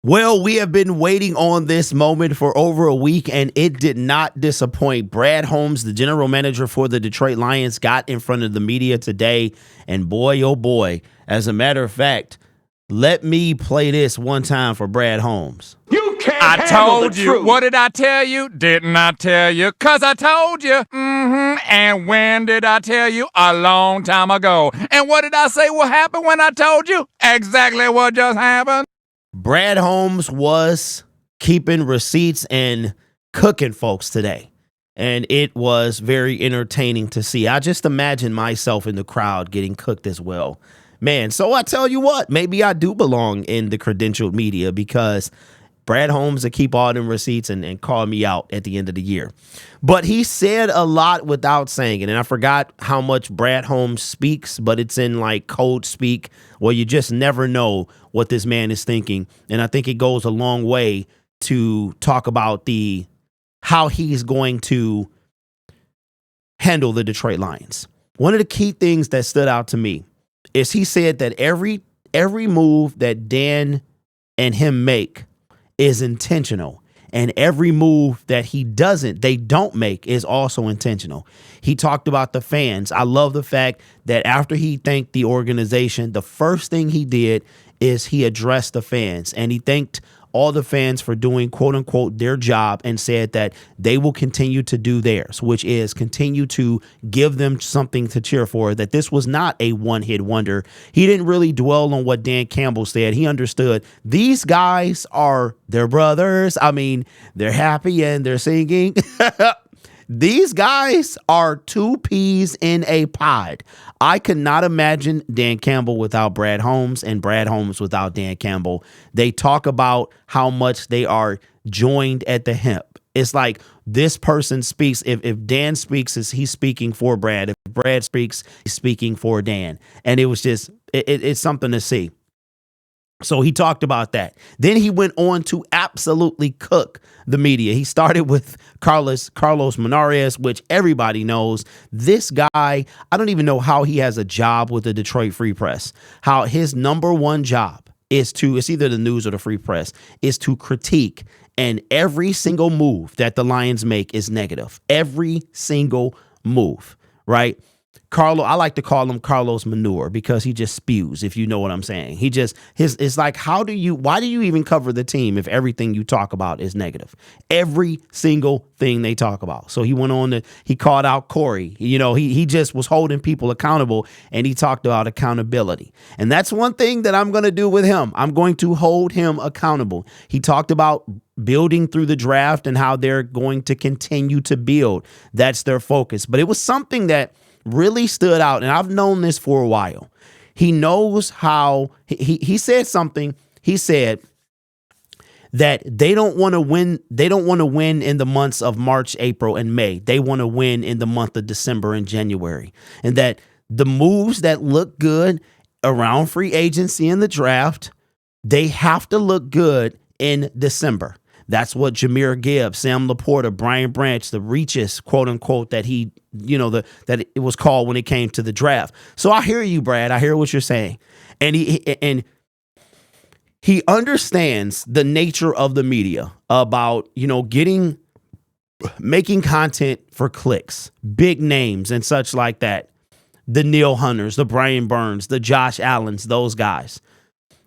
Well, we have been waiting on this moment for over a week, and it did not disappoint. Brad Holmes, the general manager for the Detroit Lions, got in front of the media today, and boy, oh boy, as a matter of fact, let me play this one time for Brad Holmes. You can't I handle told the you. truth. What did I tell you? Didn't I tell you? 'Cause I told you. And when did I tell you? A long time ago. And what did I say will happen when I told you? Exactly what just happened. Brad Holmes was keeping receipts and cooking folks today, and it was very entertaining to see. I just imagine myself in the crowd getting cooked as well. Man, so I tell you what, maybe I do belong in the credentialed media because Brad Holmes will keep all them receipts and call me out at the end of the year. But he said a lot without saying it. And I forgot how much Brad Holmes speaks, but it's in like code speak where you just never know what this man is thinking. And I think it goes a long way to talk about how he's going to handle the Detroit Lions. One of the key things that stood out to me is he said that every move that Dan and him make is intentional, and every move that they don't make is also intentional. He talked about the fans. I love the fact that after he thanked the organization, the first thing he did is he addressed the fans, and he thanked all the fans for doing, quote unquote, their job, and said that they will continue to do theirs, which is continue to give them something to cheer for, that this was not a one-hit wonder. He didn't really dwell on what Dan Campbell said. He understood these guys are their brothers. I mean, they're happy and they're singing. These guys are two peas in a pod. I could not imagine Dan Campbell without Brad Holmes and Brad Holmes without Dan Campbell. They talk about how much they are joined at the hip. It's like this person speaks. If Dan speaks, he's speaking for Brad. If Brad speaks, he's speaking for Dan. And it was just, it's something to see. So he talked about that. Then he went on to absolutely cook the media. He started with Carlos Monarez, which everybody knows. This guy, I don't even know how he has a job with the Detroit Free Press. How his number one job it's either the news or the Free Press, is to critique. And every single move that the Lions make is negative. Every single move, right? I like to call him Carlos Manure because he just spews, if you know what I'm saying. It's like, why do you even cover the team if everything you talk about is negative? Every single thing they talk about. So he went on he called out Corey. He just was holding people accountable, and he talked about accountability. And that's one thing that I'm going to do with him. I'm going to hold him accountable. He talked about building through the draft and how they're going to continue to build. That's their focus. But it was something that really stood out, and I've known this for a while. He knows how he said something. He said that they don't want to win. They don't want to win in the months of March, April, and May. They want to win in the month of December and January. And that the moves that look good around free agency and the draft, they have to look good in December. That's what Jahmyr Gibbs, Sam Laporta, Brian Branch, the reaches, quote unquote, that that it was called when it came to the draft. So I hear you, Brad. I hear what you're saying. And he understands the nature of the media about, making content for clicks, big names and such like that. The Neil Hunters, the Brian Burns, the Josh Allens, those guys.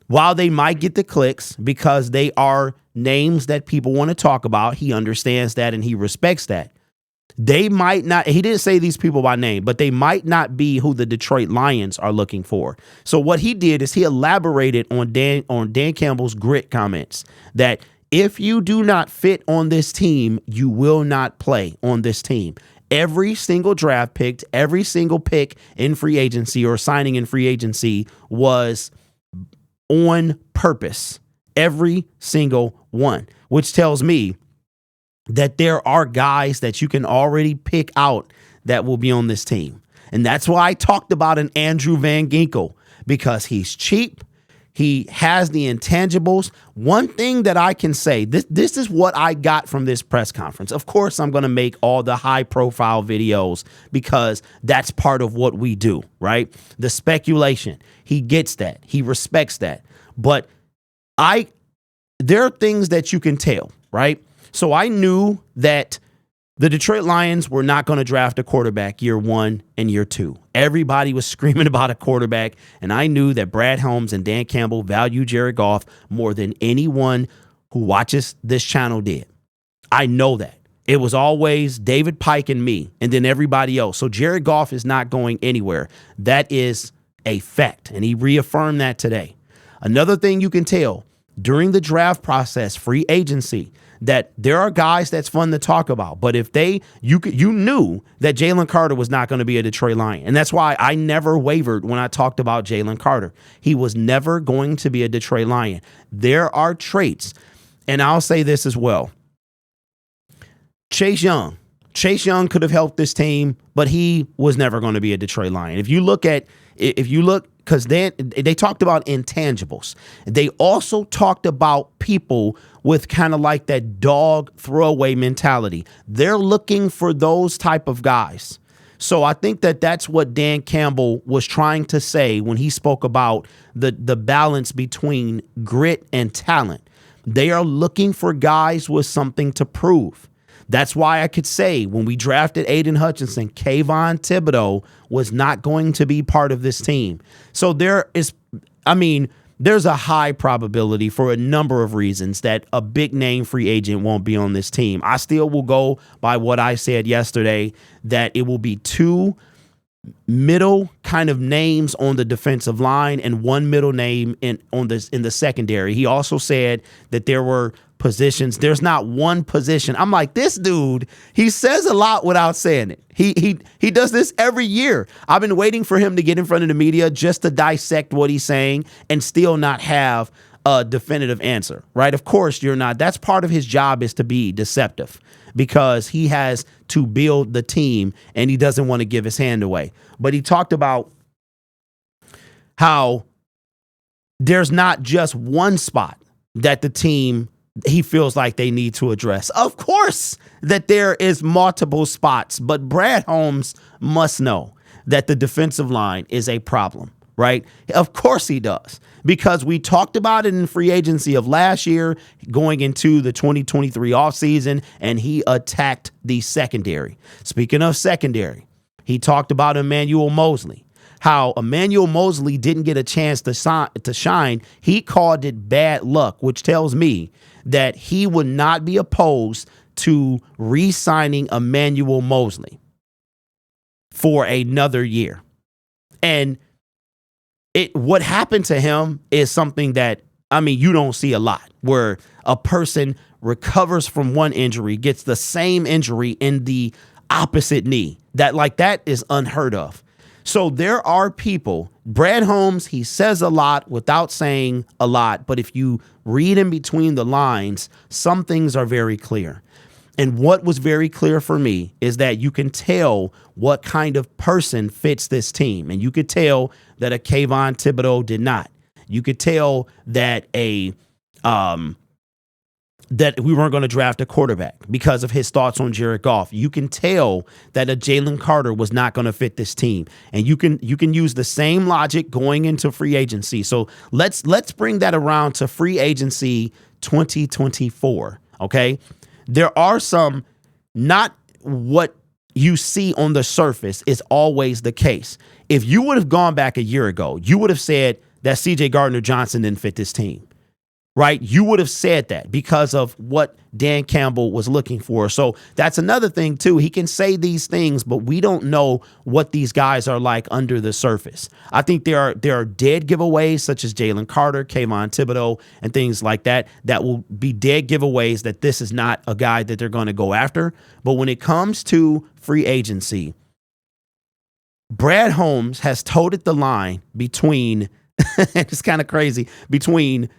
While they might get the clicks because they are names that people want to talk about, he understands that and he respects that. They might not, he didn't say these people by name, but they might not be who the Detroit Lions are looking for. So what he did is he elaborated on Dan Campbell's grit comments that if you do not fit on this team, you will not play on this team. Every single draft pick, every single pick in free agency or signing in free agency was on purpose. Every single one, which tells me that there are guys that you can already pick out that will be on this team. And that's why I talked about an Andrew Van Ginkel, because he's cheap. He has the intangibles. One thing that I can say, this is what I got from this press conference. Of course, I'm going to make all the high profile videos because that's part of what we do, right? The speculation. He gets that. He respects that. But there are things that you can tell, right? So I knew that the Detroit Lions were not going to draft a quarterback year 1 and year 2. Everybody was screaming about a quarterback, and I knew that Brad Holmes and Dan Campbell value Jared Goff more than anyone who watches this channel did. I know that. It was always David Pike and me, and then everybody else. So Jared Goff is not going anywhere. That is a fact, and he reaffirmed that today. Another thing you can tell during the draft process, free agency, that there are guys that's fun to talk about. But if you knew that Jalen Carter was not going to be a Detroit Lion. And that's why I never wavered when I talked about Jalen Carter. He was never going to be a Detroit Lion. There are traits, and I'll say this as well. Chase Young could have helped this team, but he was never going to be a Detroit Lion. If you look, because they talked about intangibles. They also talked about people with kind of like that dog throwaway mentality. They're looking for those type of guys. So I think that that's what Dan Campbell was trying to say when he spoke about the balance between grit and talent. They are looking for guys with something to prove. That's why I could say when we drafted Aiden Hutchinson, Kayvon Thibodeau was not going to be part of this team. So there's a high probability for a number of reasons that a big name free agent won't be on this team. I still will go by what I said yesterday, that it will be 2 middle kind of names on the defensive line and 1 middle name in the secondary. He also said that there were positions. There's not one position. I'm like, this dude, he says a lot without saying it. He does this every year. I've been waiting for him to get in front of the media just to dissect what he's saying and still not have a definitive answer, right? Of course you're not. That's part of his job, is to be deceptive, because he has to build the team and he doesn't want to give his hand away. But he talked about how there's not just one spot that the team he feels like they need to address. Of course that there is multiple spots, but Brad Holmes must know that the defensive line is a problem, right? Of course he does, because we talked about it in free agency of last year going into the 2023 offseason, and he attacked the secondary. Speaking of secondary, he talked about Emmanuel Mosley. How Emmanuel Mosley didn't get a chance to shine. He called it bad luck, which tells me that he would not be opposed to re-signing Emmanuel Mosley for another year. And what happened to him is something that, you don't see a lot, where a person recovers from one injury, gets the same injury in the opposite knee. That is unheard of. So there are people, Brad Holmes, he says a lot without saying a lot, but if you read in between the lines, some things are very clear. And what was very clear for me is that you can tell what kind of person fits this team. And you could tell that a Kayvon Thibodeau did not. You could tell that that we weren't going to draft a quarterback because of his thoughts on Jared Goff. You can tell that a Jalen Carter was not going to fit this team. And you can use the same logic going into free agency. So let's bring that around to free agency 2024, okay? There are some, not what you see on the surface is always the case. If you would have gone back a year ago, you would have said that C.J. Gardner-Johnson didn't fit this team. Right? You would have said that because of what Dan Campbell was looking for. So that's another thing, too. He can say these things, but we don't know what these guys are like under the surface. I think there are dead giveaways such as Jalen Carter, Kayvon Thibodeau, and things like that will be dead giveaways that this is not a guy that they're going to go after. But when it comes to free agency, Brad Holmes has toted the line between, it's kind of crazy, between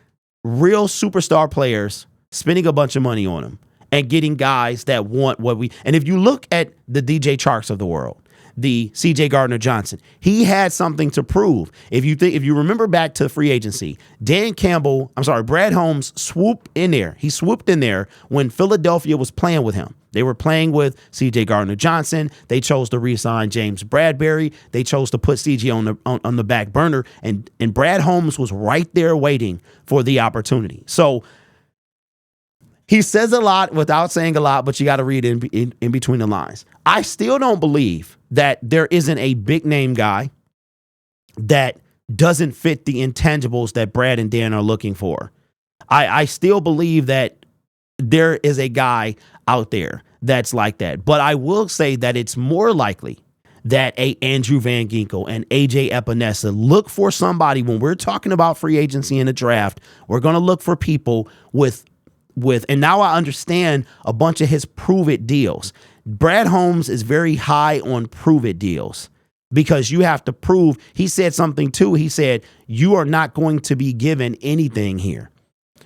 real superstar players, spending a bunch of money on them, and getting guys that want and if you look at the DJ Charks of the world, the C.J. Gardner-Johnson, he had something to prove. If you remember back to free agency, Brad Holmes swooped in there. He swooped in there when Philadelphia was playing with him. They were playing with C.J. Gardner-Johnson. They chose to re-sign James Bradbury. They chose to put C.J. on the back burner, and Brad Holmes was right there waiting for the opportunity. So He says a lot without saying a lot, but you got to read in between the lines. I still don't believe that there isn't a big name guy that doesn't fit the intangibles that Brad and Dan are looking for. I still believe that there is a guy out there that's like that. But I will say that it's more likely that a Andrew Van Ginkel and AJ Epinesa look for somebody when we're talking about free agency in the draft. We're going to look for people with, and now I understand a bunch of his prove it deals. Brad Holmes is very high on prove it deals because you have to prove. He said something too. He said, you are not going to be given anything here.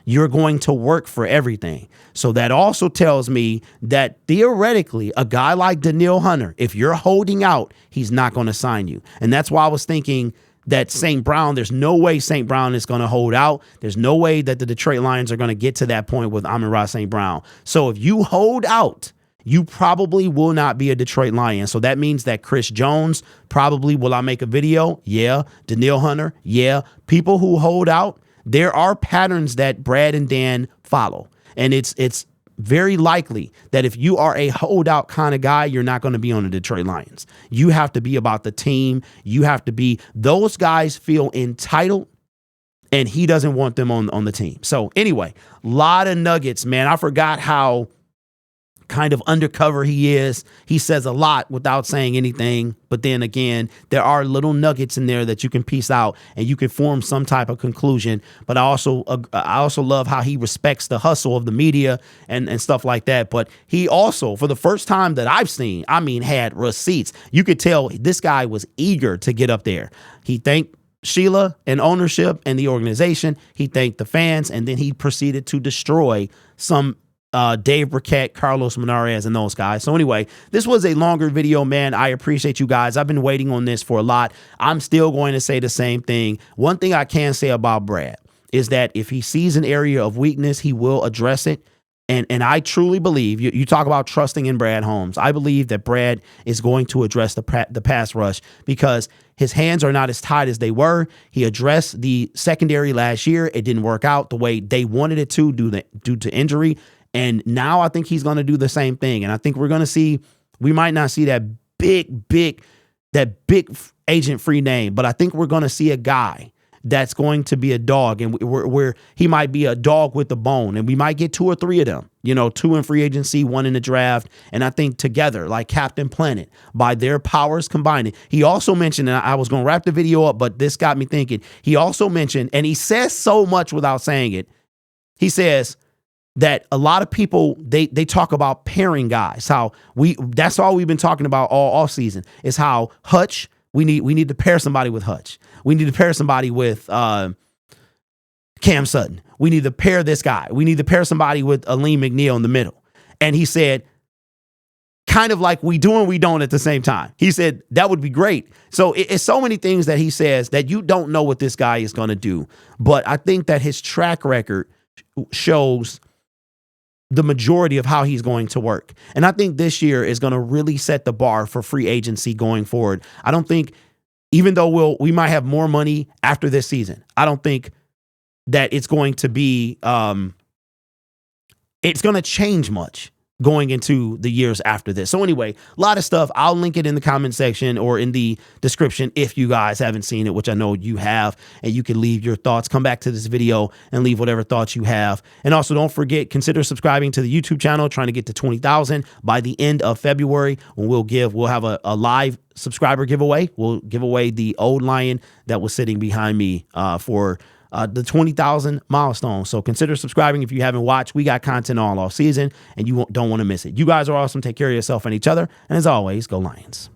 You're going to work for everything. So that also tells me that theoretically, a guy like Danielle Hunter, if you're holding out, he's not going to sign you. And that's why I was thinking that St. Brown, there's no way St. Brown is going to hold out. There's no way that the Detroit Lions are going to get to that point with Amon-Ra St. Brown. So if you hold out, you probably will not be a Detroit Lion. So that means that Chris Jones probably, will I make a video? Yeah. Danielle Hunter? Yeah. People who hold out, there are patterns that Brad and Dan follow. And it's very likely that if you are a holdout kind of guy, you're not going to be on the Detroit Lions. You have to be about the team. You have to be, those guys feel entitled, and he doesn't want them on the team. So anyway, a lot of nuggets, man. I forgot how kind of undercover he is. He says a lot without saying anything. But then again, there are little nuggets in there that you can piece out and you can form some type of conclusion. But I also love how he respects the hustle of the media and stuff like that. But he also, for the first time that I've seen, had receipts. You could tell this guy was eager to get up there. He thanked Sheila and ownership and the organization. He thanked the fans, and then he proceeded to destroy some Dave Burkett, Carlos Monarrez, and those guys. So anyway, this was a longer video, man. I appreciate you guys. I've been waiting on this for a lot. I'm still going to say the same thing. One thing I can say about Brad is that if he sees an area of weakness, he will address it. And I truly believe, you talk about trusting in Brad Holmes. I believe that Brad is going to address the pass rush because his hands are not as tight as they were. He addressed the secondary last year. It didn't work out the way they wanted it to due to injury. And now I think he's going to do the same thing. And I think we're going to see, we might not see that big agent free name, but I think we're going to see a guy that's going to be a dog, and where he might be a dog with a bone, and we might get 2 or 3 of them, 2 in free agency, 1 in the draft. And I think together, like Captain Planet, by their powers combining. He also mentioned, and I was going to wrap the video up, but this got me thinking. He also mentioned, and he says so much without saying it. He says that a lot of people, they talk about pairing guys, that's all we've been talking about all offseason is how Hutch, we need to pair somebody with Hutch. We need to pair somebody with Cam Sutton. We need to pair this guy. We need to pair somebody with Aleem McNeil in the middle. And he said, kind of like we do and we don't at the same time. He said, that would be great. So it's so many things that he says that you don't know what this guy is going to do. But I think that his track record shows the majority of how he's going to work. And I think this year is going to really set the bar for free agency going forward. I don't think, even though we might have more money after this season, I don't think that it's going to be, it's going to change much going into the years after this. So anyway, a lot of stuff. I'll link it in the comment section or in the description if you guys haven't seen it, which I know you have, and you can leave your thoughts. Come back to this video and leave whatever thoughts you have. And also don't forget, consider subscribing to the YouTube channel, trying to get to 20,000 by the end of February, when we'll have a live subscriber giveaway. We'll give away the old lion that was sitting behind me for the 20,000 milestone. So consider subscribing if you haven't watched. We got content all season, and you don't want to miss it. You guys are awesome. Take care of yourself and each other. And as always, go Lions.